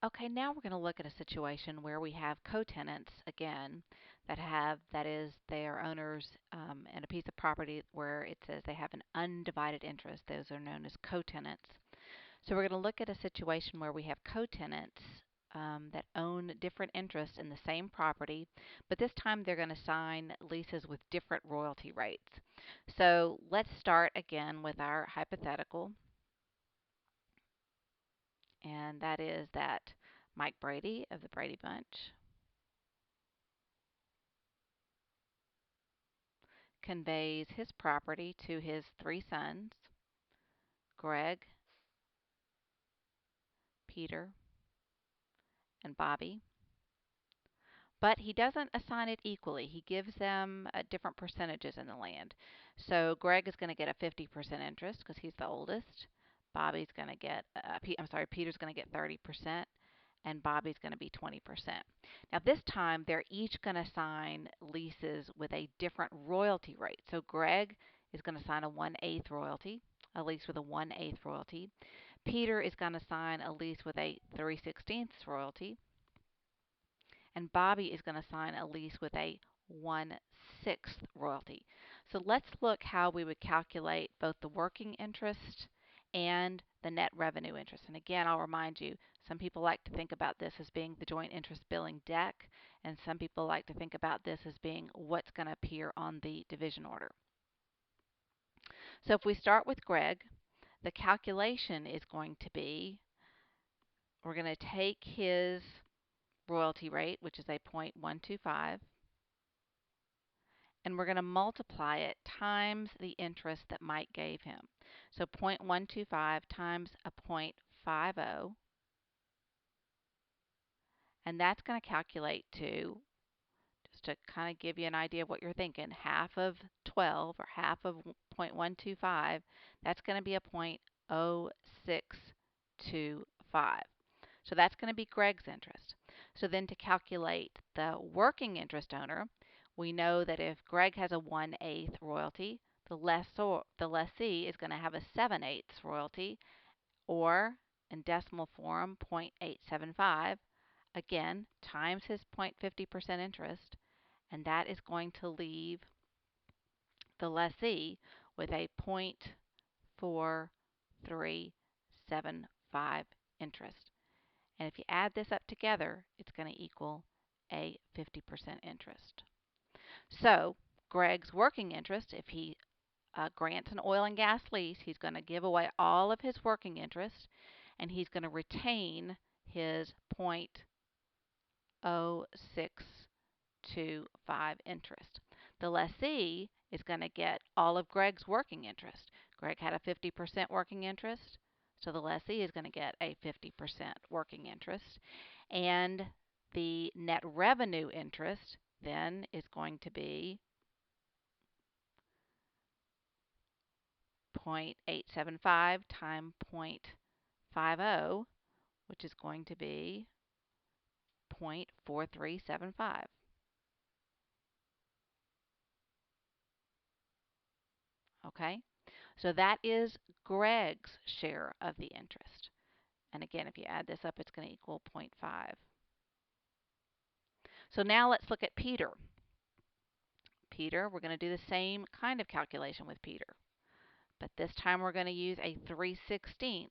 Okay, now we're going to look at a situation where we have co-tenants again that is, they are owners in a piece of property where it says they have an undivided interest. Those are known as co-tenants. So we're going to look at a situation where we have co-tenants that own different interests in the same property, but this time they're going to sign leases with different royalty rates. So let's start again with our hypothetical, and that is that Mike Brady of the Brady Bunch conveys his property to his three sons, Greg, Peter, and Bobby. But he doesn't assign it equally. He gives them different percentages in the land. So Greg is going to get a 50% interest because he's the oldest. Bobby's going to get, Peter's going to get 30%, and Bobby's going to be 20%. Now this time they're each going to sign leases with a different royalty rate. So Greg is going to sign a 1/8 royalty, a lease with a 1/8 royalty. Peter is going to sign a lease with a 3/16 royalty, and Bobby is going to sign a lease with a 1/6 royalty. So let's look how we would calculate both the working interest and the net revenue interest. And again, I'll remind you, some people like to think about this as being the joint interest billing deck, and some people like to think about this as being what's going to appear on the division order. So if we start with Greg, the calculation is going to be, we're going to take his royalty rate, which is a 0.125, and we're going to multiply it times the interest that Mike gave him. So 0.125 times a 0.50, and that's going to calculate to, just to kind of give you an idea of what you're thinking, half of 12 or half of 0.125, that's going to be a 0.0625. So that's going to be Greg's interest. So then to calculate the working interest owner, we know that if Greg has a 1/8 royalty, the lessee is going to have a 7/8 royalty, or in decimal form 0.875, again times his 0.50% interest, and that is going to leave the lessee with a 0.4375 interest. And if you add this up together, it's going to equal a 50% interest. So Greg's working interest, if he grants an oil and gas lease, he's going to give away all of his working interest, and he's going to retain his 0.0625 interest. The lessee is going to get all of Greg's working interest. Greg had a 50% working interest, so the lessee is going to get a 50% working interest. And the net revenue interest then is going to be 0.875 times 0.50, which is going to be 0.4375. Okay, so that is Greg's share of the interest. And again, if you add this up, it's going to equal 0.5. So now let's look at Peter. Peter, we're going to do the same kind of calculation with Peter, but this time we're going to use a 3/16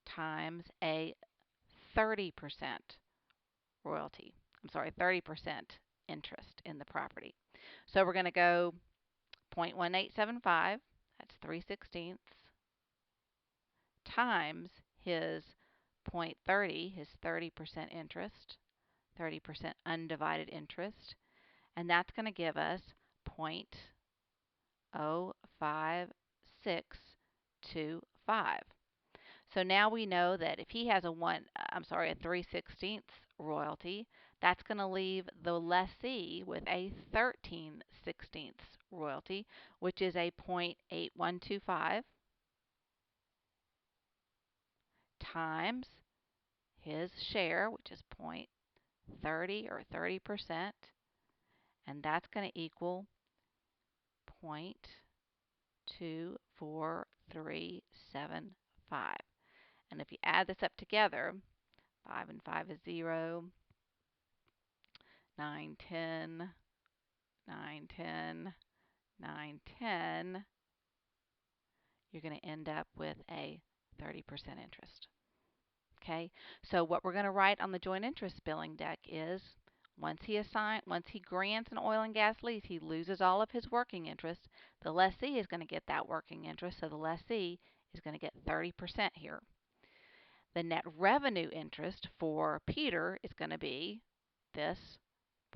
times a 30% royalty. 30% interest in the property. So we're going to go 0.1875, that's 3/16, times his 0.30, his 30% interest, 30% undivided interest, and that's going to give us 0.05625. So now we know that if he has a 3/16 royalty, that's going to leave the lessee with a 13/16 royalty, which is a 0.8125 times his share, which is 0.30 or 30%, and that's going to equal 0.24375. And if you add this up together, 5 and 5 is 0. 9, 10, 9, 10, 9, 10. You're going to end up with a 30% interest. Okay, so what we're going to write on the joint interest billing deck is once he grants an oil and gas lease, he loses all of his working interest. The lessee is going to get that working interest, so the lessee is going to get 30% here. The net revenue interest for Peter is going to be this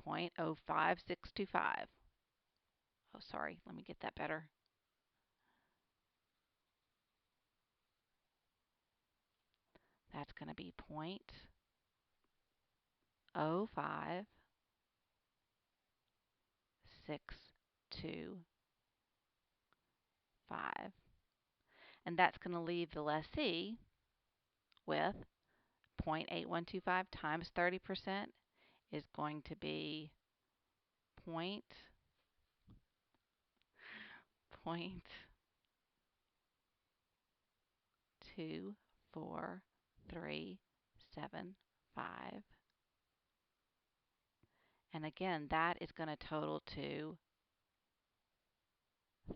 0.05625. Oh, sorry, let me get that better. That's going to be 0.05625. And that's going to leave the lessee with 0.8125 times 30% is going to be 0.24375. And again, that is going to total to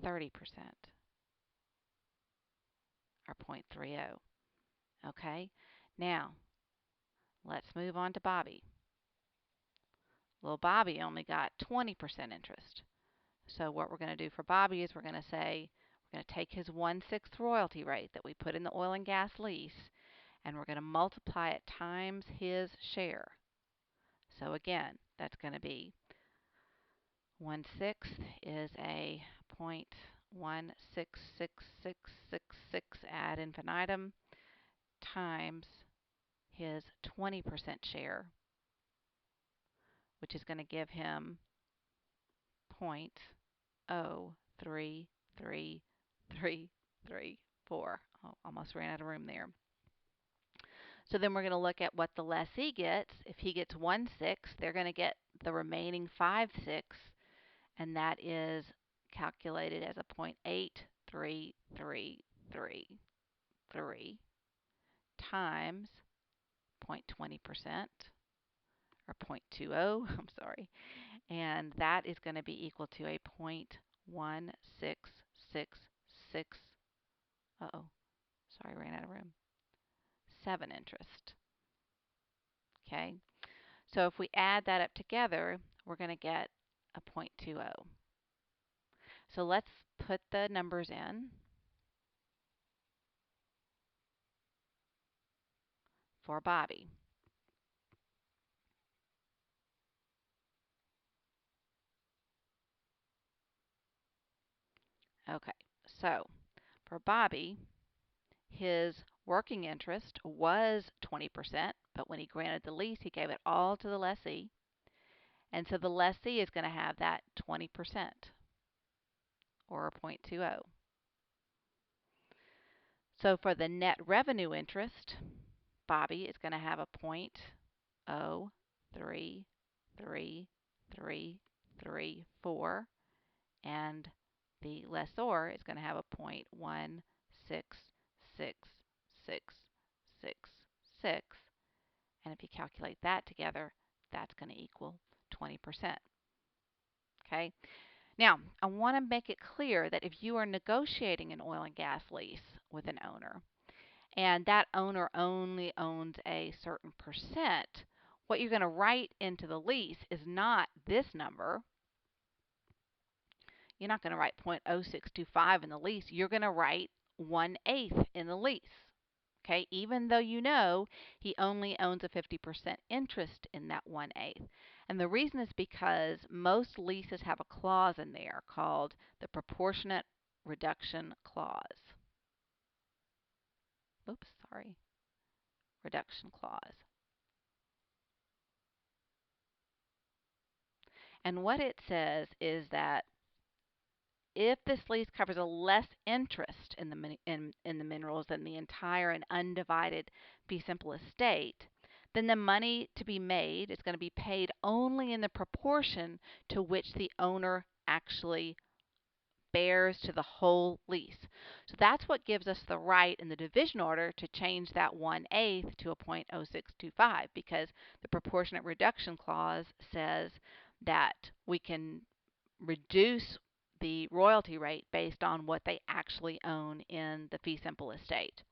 30%, or 0.30. Okay, now let's move on to Bobby. Little Bobby only got 20% interest. So what we're going to do for Bobby is we're going to say we're going to take his 1/6 royalty rate that we put in the oil and gas lease, and we're going to multiply it times his share. So again, that's going to be 1/6 is a 0.166666 ad infinitum times his 20% share, which is going to give him 0.03334. Oh, almost ran out of room there. So then we're going to look at what the lessee gets. If he gets 1/6, they're going to get the remaining 5/6, and that is calculated as a 0.83333 times 0.20%, or 0.20, I'm sorry, and that is going to be equal to a 0.1666, uh-oh, sorry, ran out of room, 7 interest. Okay, so if we add that up together, we're going to get a 0.20. So let's put the numbers in for Bobby. Okay, so for Bobby, his working interest was 20%, but when he granted the lease, he gave it all to the lessee. And so the lessee is going to have that 20%, or a 0.20. So for the net revenue interest, Bobby is going to have a 0.0333334, and the lessor is going to have a 0.166666, and if you calculate that together, that's going to equal 20%. Okay. Now, I want to make it clear that if you are negotiating an oil and gas lease with an owner, and that owner only owns a certain percent, what you're going to write into the lease is not this number. You're not going to write 0.0625 in the lease. You're going to write 1/8 in the lease. Okay, even though you know he only owns a 50% interest in that 1/8. And the reason is because most leases have a clause in there called the Proportionate Reduction Clause. Oops, sorry. Reduction Clause. And what it says is that if this lease covers a less interest in the minerals than the entire and undivided fee simple estate, then the money to be made is going to be paid only in the proportion to which the owner actually bears to the whole lease. So that's what gives us the right in the division order to change that 1/8 to a 0.0625, because the proportionate reduction clause says that we can reduce the royalty rate based on what they actually own in the fee simple estate.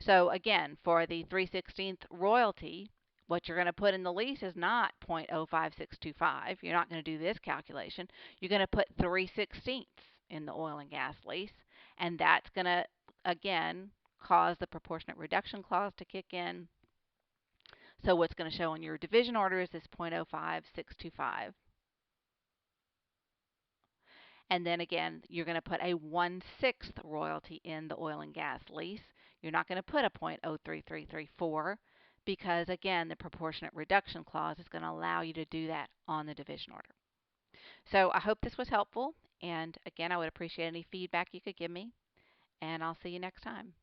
So again, for the 3/16 royalty, what you're going to put in the lease is not 0.05625. You're not going to do this calculation. You're going to put 3/16 in the oil and gas lease, and that's going to, again, cause the proportionate reduction clause to kick in. So what's going to show on your division order is this 0.05625. And then again, you're going to put a 1/6 royalty in the oil and gas lease. You're not going to put a 0.03334 because, again, the proportionate reduction clause is going to allow you to do that on the division order. So I hope this was helpful. And again, I would appreciate any feedback you could give me. And I'll see you next time.